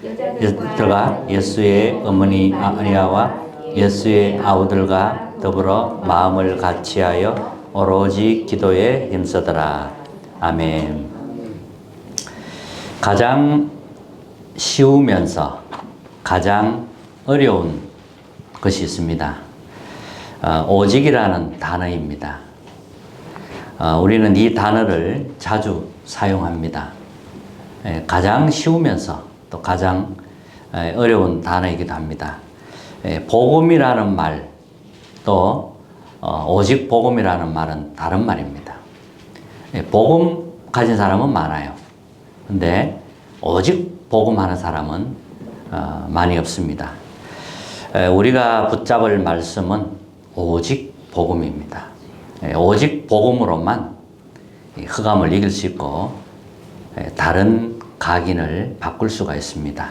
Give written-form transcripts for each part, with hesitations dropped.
여자들과 예수의 어머니 마리아와 예수의 아우들과 더불어 마음을 같이하여 오로지 기도에 힘쓰더라. 아멘. 가장 쉬우면서 가장 어려운 것이 있습니다. 오직이라는 단어입니다. 우리는 이 단어를 자주 사용합니다. 가장 쉬우면서 또 가장 어려운 단어이기도 합니다. 복음이라는 말, 또 오직 복음이라는 말은 다른 말입니다. 복음 가진 사람은 많아요. 근데 오직 복음하는 사람은 많이 없습니다. 우리가 붙잡을 말씀은 오직 복음입니다. 오직 복음으로만 흑암을 이길 수 있고 다른 각인을 바꿀 수가 있습니다.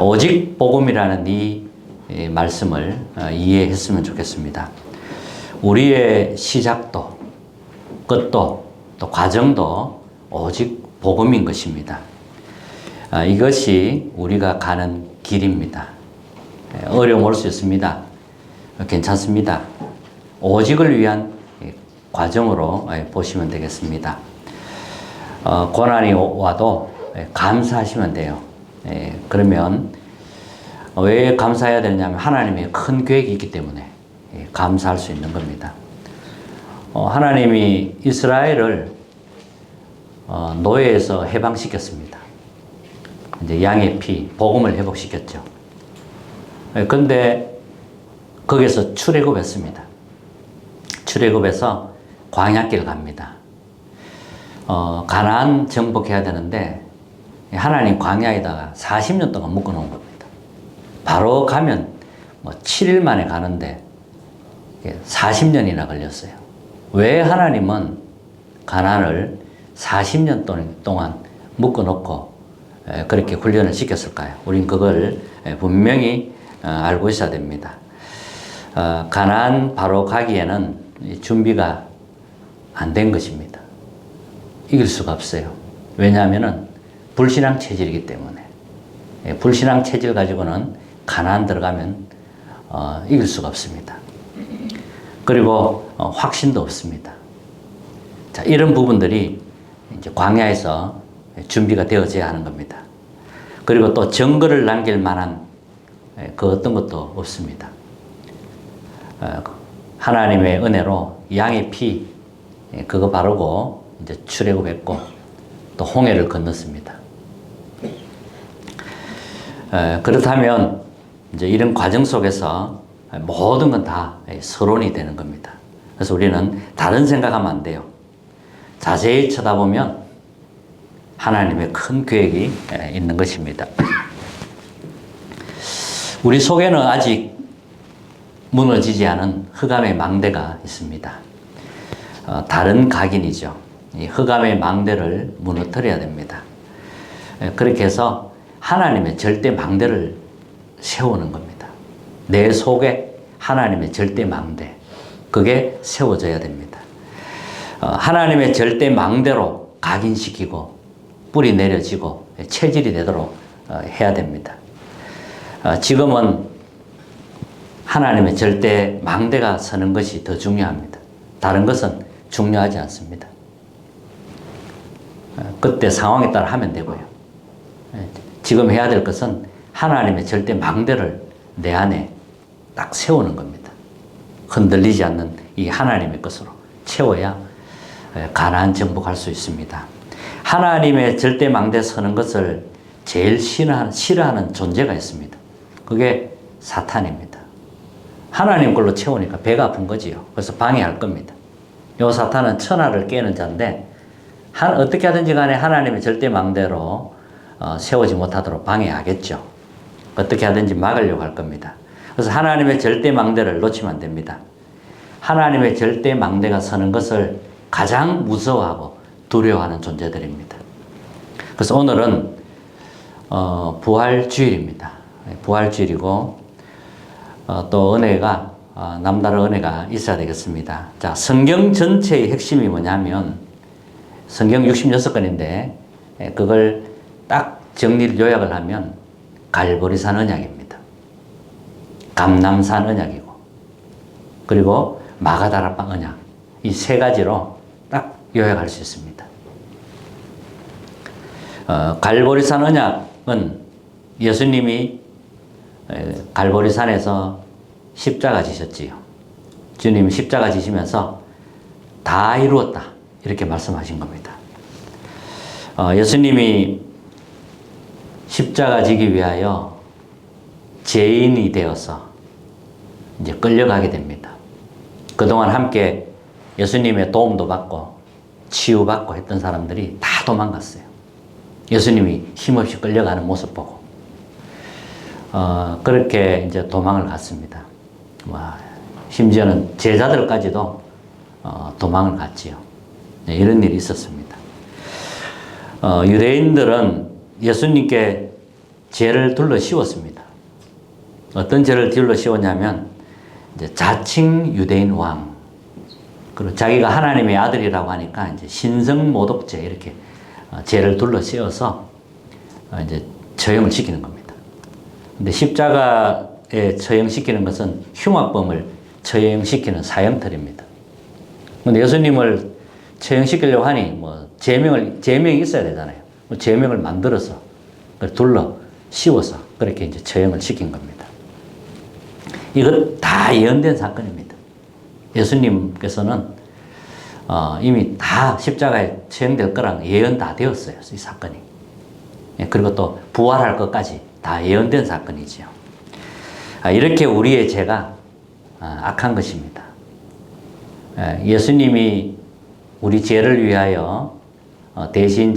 오직 복음이라는 이 말씀을 이해했으면 좋겠습니다. 우리의 시작도 끝도 또 과정도 오직 복음인 것입니다. 이것이 우리가 가는 길입니다. 어려움 올 수 있습니다. 괜찮습니다. 오직을 위한 과정으로 보시면 되겠습니다. 고난이 와도 감사하시면 돼요. 그러면 왜 감사해야 되냐면 하나님의 큰 계획이 있기 때문에 감사할 수 있는 겁니다. 하나님이 이스라엘을 노예에서 해방시켰습니다. 이제 양의 피, 복음을 회복시켰죠. 근데 거기서 출애굽했습니다. 출애굽해서 광야길 갑니다. 가나안 정복해야 되는데 하나님 광야에다가 40년 동안 묶어놓은 겁니다. 바로 가면 7일 만에 가는데 40년이나 걸렸어요. 왜 하나님은 가나안을 40년 동안 묶어놓고 그렇게 훈련을 시켰을까요? 우린 그걸 분명히 알고 있어야 됩니다. 가나안 바로 가기에는 준비가 안 된 것입니다. 이길 수가 없어요. 왜냐하면 불신앙 체질이기 때문에. 불신앙 체질 가지고는 가나안 들어가면 이길 수가 없습니다. 그리고 확신도 없습니다. 자, 이런 부분들이 이제 광야에서 준비가 되어져야 하는 겁니다. 그리고 또 증거를 남길 만한 그 어떤 것도 없습니다. 하나님의 은혜로 양의 피 그거 바르고 이제 출애굽했고 또 홍해를 건넜습니다. 그렇다면 이제 이런 과정 속에서 모든 건 다 서론이 되는 겁니다. 그래서 우리는 다른 생각하면 안 돼요. 자세히 쳐다보면 하나님의 큰 계획이 있는 것입니다. 우리 속에는 아직 무너지지 않은 흑암의 망대가 있습니다. 다른 각인이죠. 이 흑암의 망대를 무너뜨려야 됩니다. 그렇게 해서 하나님의 절대 망대를 세우는 겁니다. 내 속에 하나님의 절대 망대, 그게 세워져야 됩니다. 하나님의 절대 망대로 각인시키고 뿌리 내려지고 체질이 되도록 해야 됩니다. 지금은 하나님의 절대 망대가 서는 것이 더 중요합니다. 다른 것은 중요하지 않습니다. 그때 상황에 따라 하면 되고요. 지금 해야 될 것은 하나님의 절대 망대를 내 안에 딱 세우는 겁니다. 흔들리지 않는 이 하나님의 것으로 채워야 가나안 정복할 수 있습니다. 하나님의 절대 망대 서는 것을 제일 싫어하는 존재가 있습니다. 그게 사탄입니다. 하나님 걸로 채우니까 배가 아픈 거지요. 그래서 방해할 겁니다. 요 사탄은 천하를 깨는 자인데 어떻게 하든지 간에 하나님의 절대 망대로 세우지 못하도록 방해하겠죠. 어떻게 하든지 막으려고 할 겁니다. 그래서 하나님의 절대 망대를 놓치면 안 됩니다. 하나님의 절대 망대가 서는 것을 가장 무서워하고 두려워하는 존재들입니다. 그래서 오늘은 부활주일입니다. 부활주일이고 또 은혜가 남다른 은혜가 있어야 되겠습니다. 자, 성경 전체의 핵심이 뭐냐면 성경 66권인데 그걸 딱 정리를 요약을 하면 갈보리산 언약입니다. 감람산 언약이고, 그리고 마가다락방 언약. 이 세 가지로 딱 요약할 수 있습니다. 갈보리산 언약은 예수님이 갈보리산에서 십자가 지셨지요. 주님이 십자가 지시면서 다 이루었다, 이렇게 말씀하신 겁니다. 예수님이 십자가 지기 위하여 죄인이 되어서 이제 끌려가게 됩니다. 그동안 함께 예수님의 도움도 받고 치유받고 했던 사람들이 다 도망갔어요. 예수님이 힘없이 끌려가는 모습 보고. 그렇게 이제 도망을 갔습니다. 심지어는 제자들까지도 도망을 갔지요. 네, 이런 일이 있었습니다. 유대인들은 예수님께 죄를 둘러 씌웠습니다. 어떤 죄를 둘러 씌웠냐면, 이제 자칭 유대인 왕, 그리고 자기가 하나님의 아들이라고 하니까 이제 신성모독죄, 이렇게 죄를 둘러 씌워서 이제 처형을 시키는 겁니다. 근데 십자가에 처형시키는 것은 흉악범을 처형시키는 사형틀입니다. 근데 예수님을 처형시키려고 하니 제명이 있어야 되잖아요. 제명을 만들어서 둘러 씌워서 그렇게 이제 처형을 시킨 겁니다. 이것 다 예언된 사건입니다. 예수님께서는 이미 다 십자가에 처형될 거랑 예언 다 되었어요, 이 사건이. 그리고 또 부활할 것까지 다 예언된 사건이지요. 이렇게 우리의 죄가 악한 것입니다. 예수님이 우리 죄를 위하여 대신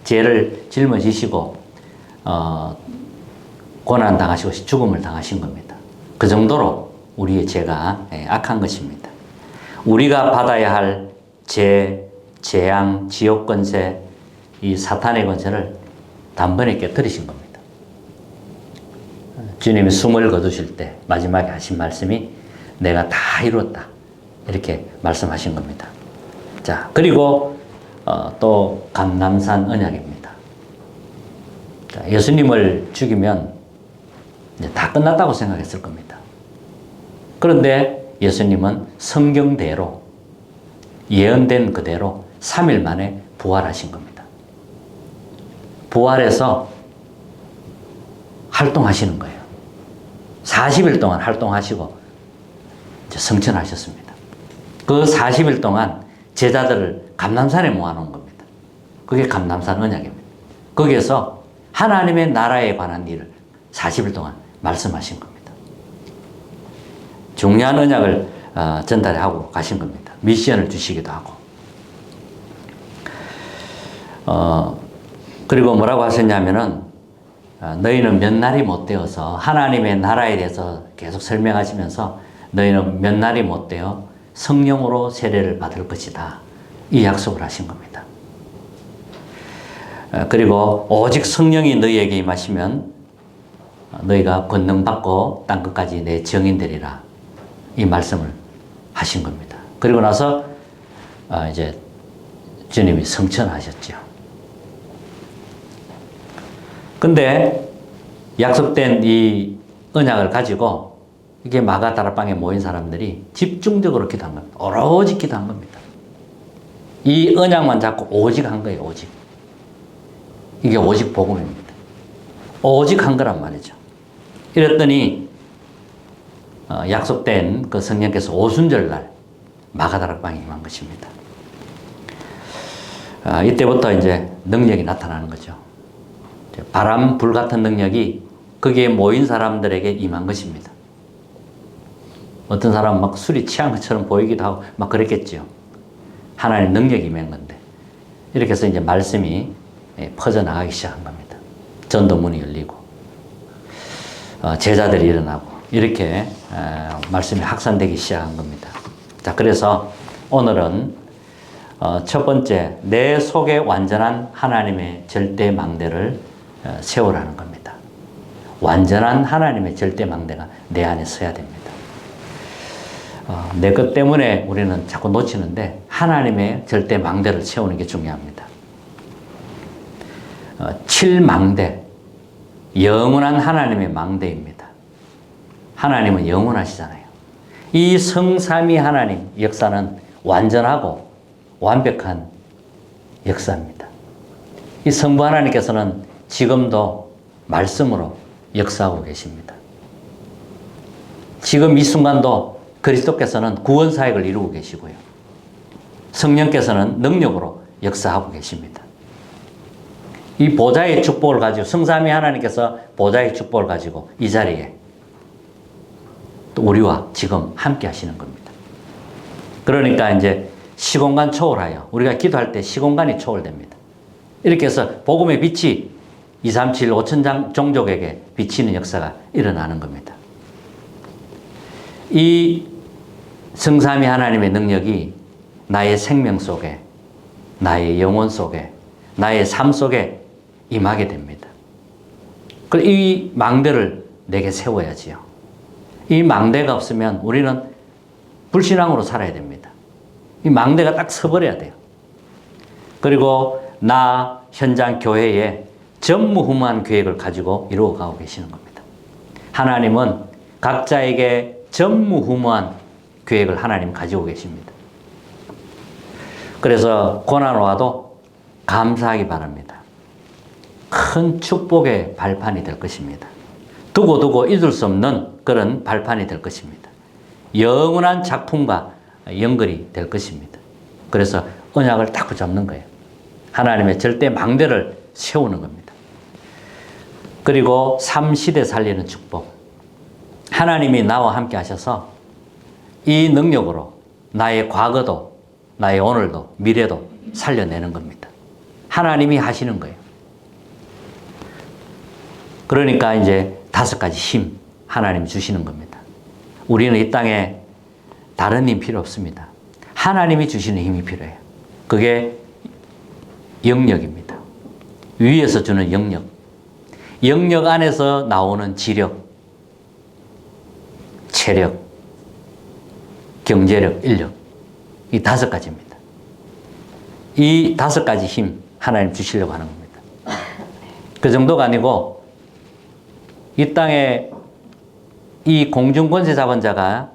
죄를 짊어지시고 고난 당하시고 죽음을 당하신 겁니다. 그 정도로 우리의 죄가 악한 것입니다. 우리가 받아야 할 죄, 재앙, 지옥 권세, 이 사탄의 권세를 단번에 깨뜨리신 겁니다. 주님이 숨을 거두실 때 마지막에 하신 말씀이 내가 다 이루었다, 이렇게 말씀하신 겁니다. 자, 그리고 또 감람산 언약입니다. 자, 예수님을 죽이면 이제 다 끝났다고 생각했을 겁니다. 그런데 예수님은 성경대로 예언된 그대로 3일 만에 부활하신 겁니다. 부활해서 활동하시는 거예요. 40일 동안 활동하시고 이제 성천하셨습니다. 그 40일 동안 제자들을 감람산에 모아놓은 겁니다. 그게 감람산 언약입니다. 거기에서 하나님의 나라에 관한 일을 40일 동안 말씀하신 겁니다. 중요한 언약을 전달하고 가신 겁니다. 미션을 주시기도 하고. 그리고 뭐라고 하셨냐면은 너희는 몇 날이 못 되어서, 하나님의 나라에 대해서 계속 설명하시면서 너희는 몇 날이 못 되어 성령으로 세례를 받을 것이다, 이 약속을 하신 겁니다. 그리고 오직 성령이 너희에게 임하시면 너희가 권능 받고 땅 끝까지 내 증인되리라, 이 말씀을 하신 겁니다. 그리고 나서 이제 주님이 성천하셨죠. 근데 약속된 이 언약을 가지고 이게 마가다락방에 모인 사람들이 집중적으로 기도한 겁니다. 오로지 기도한 겁니다. 이 언약만 잡고 오직 한 거예요, 오직. 이게 오직 복음입니다. 오직 한 거란 말이죠. 이랬더니 약속된 그 성령께서 오순절날 마가다락방에 임한 것입니다. 이때부터 이제 능력이 나타나는 거죠. 바람, 불 같은 능력이 거기에 모인 사람들에게 임한 것입니다. 어떤 사람은 막 술이 취한 것처럼 보이기도 하고 막 그랬겠죠. 하나님의 능력이 임한 건데. 이렇게 해서 이제 말씀이 퍼져나가기 시작한 겁니다. 전도문이 열리고 제자들이 일어나고 이렇게 말씀이 확산되기 시작한 겁니다. 자, 그래서 오늘은 첫 번째, 내 속에 완전한 하나님의 절대 망대를 세우라는 겁니다. 완전한 하나님의 절대 망대가 내 안에 서야 됩니다. 내 것 때문에 우리는 자꾸 놓치는데 하나님의 절대 망대를 세우는 게 중요합니다. 칠망대, 영원한 하나님의 망대입니다. 하나님은 영원하시잖아요. 이 성삼위 하나님 역사는 완전하고 완벽한 역사입니다. 이 성부 하나님께서는 지금도 말씀으로 역사하고 계십니다. 지금 이 순간도 그리스도께서는 구원 사역을 이루고 계시고요. 성령께서는 능력으로 역사하고 계십니다. 이 보좌의 축복을 가지고 성삼위 하나님께서 보좌의 축복을 가지고 이 자리에 또 우리와 지금 함께 하시는 겁니다. 그러니까 이제 시공간 초월하여 우리가 기도할 때 시공간이 초월됩니다. 이렇게 해서 복음의 빛이 237 5천 종족에게 비치는 역사가 일어나는 겁니다. 이 성삼위 하나님의 능력이 나의 생명 속에, 나의 영혼 속에, 나의 삶 속에 임하게 됩니다. 이 망대를 내게 세워야지요. 이 망대가 없으면 우리는 불신앙으로 살아야 됩니다. 이 망대가 딱 서버려야 돼요. 그리고 나 현장 교회에 전무후무한 계획을 가지고 이루어가고 계시는 겁니다. 하나님은 각자에게 전무후무한 계획을 하나님 가지고 계십니다. 그래서 고난 와도 감사하기 바랍니다. 큰 축복의 발판이 될 것입니다. 두고 잊을 수 없는 그런 발판이 될 것입니다. 영원한 작품과 연결이 될 것입니다. 그래서 언약을 딱 붙잡는 거예요. 하나님의 절대 망대를 세우는 겁니다. 그리고 3시대 살리는 축복. 하나님이 나와 함께 하셔서 이 능력으로 나의 과거도, 나의 오늘도, 미래도 살려내는 겁니다. 하나님이 하시는 거예요. 그러니까 이제 5가지 힘, 하나님이 주시는 겁니다. 우리는 이 땅에 다른 힘 필요 없습니다. 하나님이 주시는 힘이 필요해요. 그게 영역입니다. 위에서 주는 영역. 영역 안에서 나오는 지력, 체력, 경제력, 인력. 이 5가지입니다. 이 5가지 힘 하나님 주시려고 하는 겁니다. 그 정도가 아니고 이 땅에 이 공중권세 잡은 자가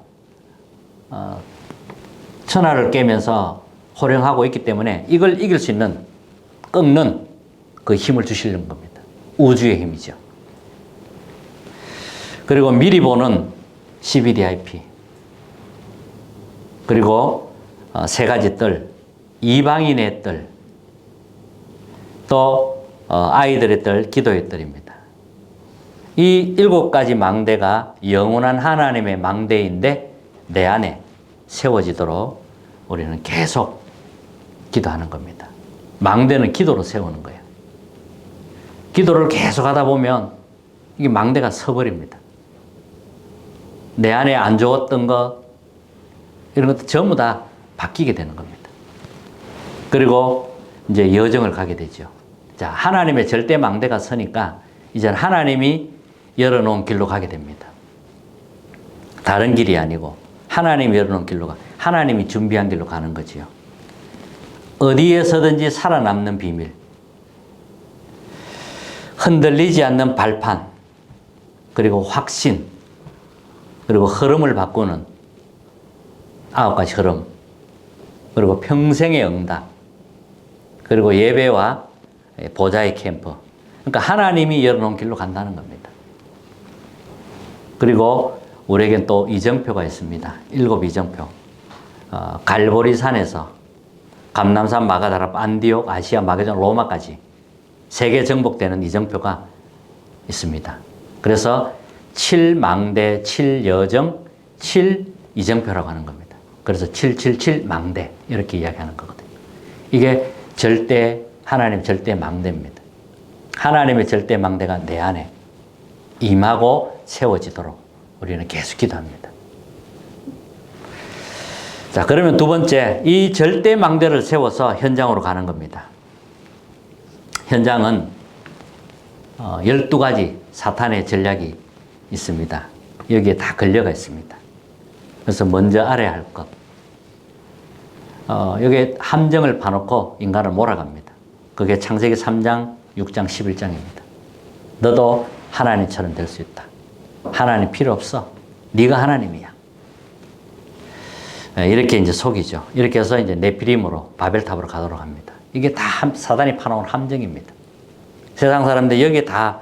천하를 깨면서 호령하고 있기 때문에 이걸 이길 수 있는 꺾는 그 힘을 주시려는 겁니다. 우주의 힘이죠. 그리고 미리 보는 CBDIP. 그리고 3가지 뜰, 이방인의 뜰, 또 아이들의 뜰, 기도의 뜰입니다. 이 7가지 망대가 영원한 하나님의 망대인데 내 안에 세워지도록 우리는 계속 기도하는 겁니다. 망대는 기도로 세우는 거예요. 기도를 계속 하다 보면 이게 망대가 서버립니다. 내 안에 안 좋았던 것, 이런 것도 전부 다 바뀌게 되는 겁니다. 그리고 이제 여정을 가게 되죠. 자, 하나님의 절대 망대가 서니까 이제 하나님이 열어놓은 길로 가게 됩니다. 다른 길이 아니고 하나님이 열어놓은 길로 하나님이 준비한 길로 가는 거지요. 어디에서든지 살아남는 비밀, 흔들리지 않는 발판, 그리고 확신, 그리고 흐름을 바꾸는 9가지 흐름, 그리고 평생의 응답, 그리고 예배와 보좌의 캠프. 그러니까 하나님이 열어놓은 길로 간다는 겁니다. 그리고 우리에겐 또 이정표가 있습니다. 7 이정표. 갈보리산에서 감남산, 마가다라, 안디옥, 아시아, 마게돈, 로마까지 세계 정복되는 이정표가 있습니다. 그래서 7망대, 7여정, 7이정표라고 하는 겁니다. 그래서 777 망대 이렇게 이야기하는 거거든요. 이게 절대 하나님 절대 망대입니다. 하나님의 절대 망대가 내 안에 임하고 세워지도록 우리는 계속 기도합니다. 자, 그러면 2번째, 이 절대 망대를 세워서 현장으로 가는 겁니다. 현장은 12가지 사탄의 전략이 있습니다. 여기에 다 걸려가 있습니다. 그래서 먼저 알아야 할 것. 여기에 함정을 파놓고 인간을 몰아갑니다. 그게 창세기 3장 6장 11장입니다. 너도 하나님처럼 될 수 있다. 하나님 필요 없어. 네가 하나님이야. 이렇게 이제 속이죠. 이렇게 해서 이제 네피림으로 바벨탑으로 가도록 합니다. 이게 다 사단이 파놓은 함정입니다. 세상 사람들 여기에 다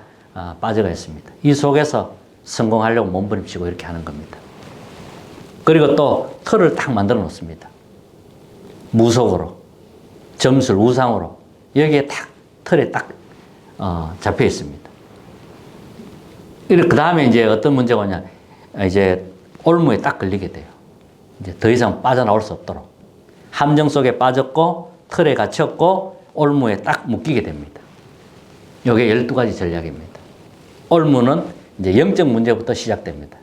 빠져가 있습니다. 이 속에서 성공하려고 몸부림치고 이렇게 하는 겁니다. 그리고 또 틀을 딱 만들어 놓습니다. 무속으로, 점술, 우상으로 여기에 딱 틀에 딱 잡혀 있습니다. 그 다음에 이제 어떤 문제가 오냐, 이제 올무에 딱 걸리게 돼요. 이제 더 이상 빠져나올 수 없도록 함정 속에 빠졌고 틀에 갇혔고 올무에 딱 묶이게 됩니다. 이게 12가지 전략입니다. 올무는 이제 영적 문제부터 시작됩니다.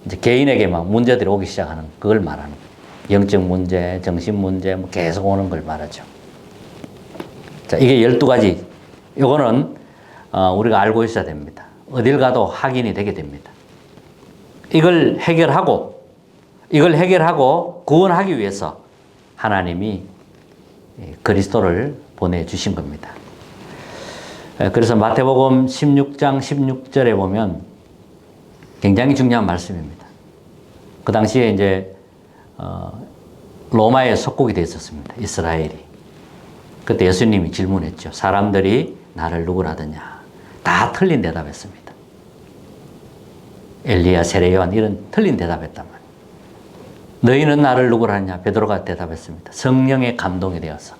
이제 개인에게 막 문제들이 오기 시작하는 그걸 말하는 거예요. 영적 문제, 정신 문제 뭐 계속 오는 걸 말하죠. 자, 이게 12가지. 이거는 우리가 알고 있어야 됩니다. 어딜 가도 확인이 되게 됩니다. 이걸 해결하고 구원하기 위해서 하나님이 그리스도를 보내주신 겁니다. 그래서 마태복음 16장 16절에 보면 굉장히 중요한 말씀입니다. 그 당시에 이제 로마에 속국이 되어 있었습니다. 이스라엘이. 그때 예수님이 질문했죠. 사람들이 나를 누구라 하더냐. 다 틀린 대답했습니다. 엘리야, 세례 요한 이런 틀린 대답했단 말이에요. 너희는 나를 누구라 하냐. 베드로가 대답했습니다. 성령의 감동이 되어서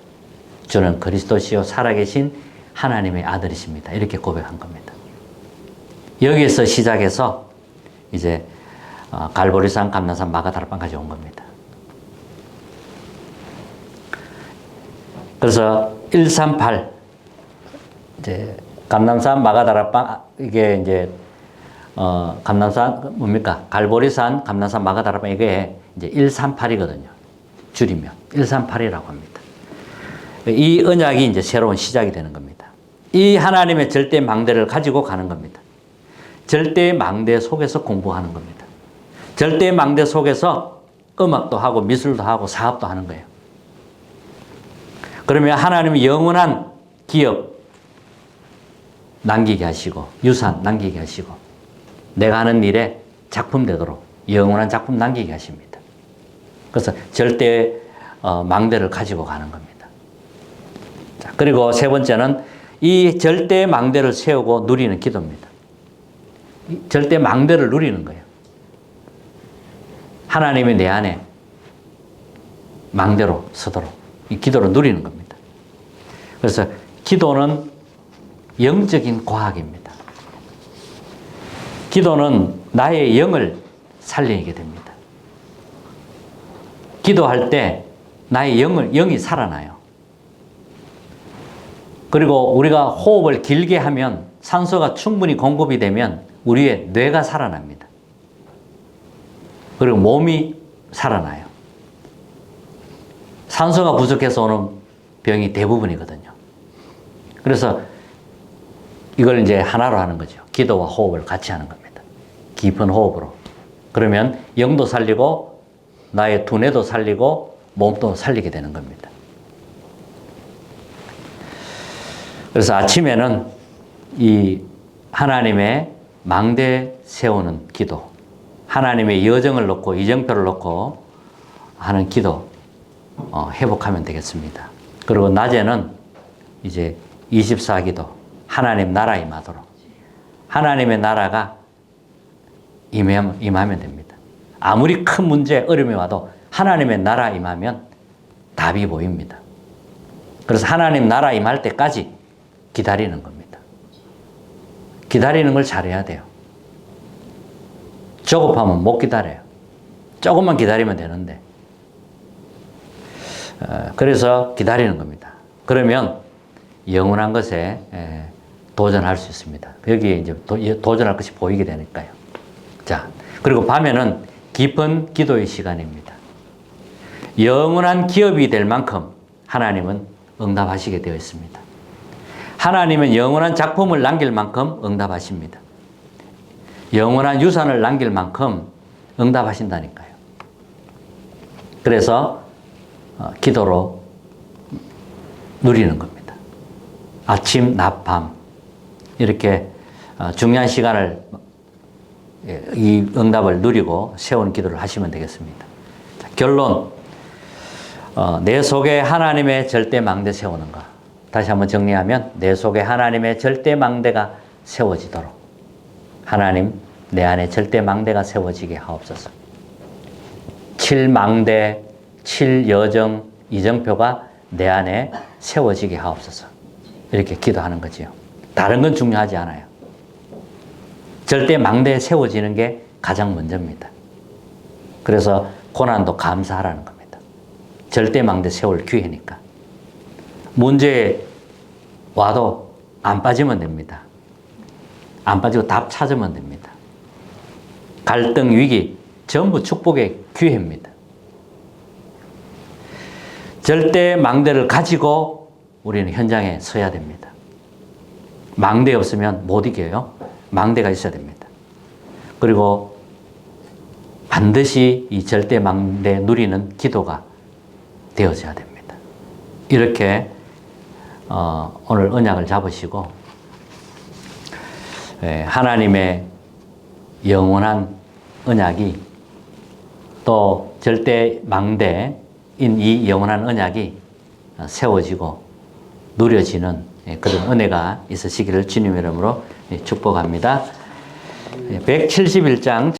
주는 그리스도시요 살아계신 하나님의 아들이십니다. 이렇게 고백한 겁니다. 여기에서 시작해서 이제 갈보리산, 감난산, 마가다락방까지 온 겁니다. 그래서 138 이제 감난산, 마가다락방 이게 이제 감난산 뭡니까? 갈보리산, 감난산, 마가다락방 이게 이제 138이거든요. 줄이면 138이라고 합니다. 이 언약이 이제 새로운 시작이 되는 겁니다. 이 하나님의 절대 망대를 가지고 가는 겁니다. 절대 망대 속에서 공부하는 겁니다. 절대 망대 속에서 음악도 하고 미술도 하고 사업도 하는 거예요. 그러면 하나님이 영원한 기업 남기게 하시고 유산 남기게 하시고 내가 하는 일에 작품 되도록 영원한 작품 남기게 하십니다. 그래서 절대 망대를 가지고 가는 겁니다. 자, 그리고 세 번째는 이 절대 망대를 세우고 누리는 기도입니다. 절대 망대를 누리는 거예요. 하나님이 내 안에 망대로 서도록 이 기도를 누리는 겁니다. 그래서 기도는 영적인 과학입니다. 기도는 나의 영을 살리게 됩니다. 기도할 때 나의 영이 살아나요. 그리고 우리가 호흡을 길게 하면 산소가 충분히 공급이 되면 우리의 뇌가 살아납니다. 그리고 몸이 살아나요. 산소가 부족해서 오는 병이 대부분이거든요. 그래서 이걸 이제 하나로 하는 거죠. 기도와 호흡을 같이 하는 겁니다. 깊은 호흡으로. 그러면 영도 살리고 나의 두뇌도 살리고 몸도 살리게 되는 겁니다. 그래서 아침에는 이 하나님의 망대 세우는 기도, 하나님의 여정을 놓고 이정표를 놓고 하는 기도 회복하면 되겠습니다. 그리고 낮에는 이제 24기도, 하나님 나라 임하도록 하나님의 나라가 임하면 됩니다. 아무리 큰 문제, 어려움이 와도 하나님의 나라 임하면 답이 보입니다. 그래서 하나님 나라 임할 때까지 기다리는 겁니다. 기다리는 걸 잘해야 돼요. 조급하면 못 기다려요. 조금만 기다리면 되는데. 그래서 기다리는 겁니다. 그러면 영원한 것에 도전할 수 있습니다. 여기에 이제 도전할 것이 보이게 되니까요. 자, 그리고 밤에는 깊은 기도의 시간입니다. 영원한 기업이 될 만큼 하나님은 응답하시게 되어 있습니다. 하나님은 영원한 작품을 남길 만큼 응답하십니다. 영원한 유산을 남길 만큼 응답하신다니까요. 그래서 기도로 누리는 겁니다. 아침, 낮, 밤 이렇게 중요한 시간을 이 응답을 누리고 세운 기도를 하시면 되겠습니다. 자, 결론. 내 속에 하나님의 절대 망대 세우는 것. 다시 한번 정리하면 내 속에 하나님의 절대 망대가 세워지도록 하나님 내 안에 절대 망대가 세워지게 하옵소서. 7망대, 7여정, 이정표가 내 안에 세워지게 하옵소서. 이렇게 기도하는 거지요. 다른 건 중요하지 않아요. 절대 망대에 세워지는 게 가장 먼저입니다. 그래서 고난도 감사하라는 겁니다. 절대 망대 세울 기회니까. 문제에 와도 안 빠지면 됩니다. 안 빠지고 답 찾으면 됩니다. 갈등, 위기 전부 축복의 기회입니다. 절대 망대를 가지고 우리는 현장에 서야 됩니다. 망대 없으면 못 이겨요. 망대가 있어야 됩니다. 그리고 반드시 이 절대 망대 누리는 기도가 되어져야 됩니다. 이렇게 오늘 언약을 잡으시고 하나님의 영원한 언약이 또 절대 망대인 이 영원한 언약이 세워지고 누려지는 그런 은혜가 있으시기를 주님 이름으로 축복합니다. 171장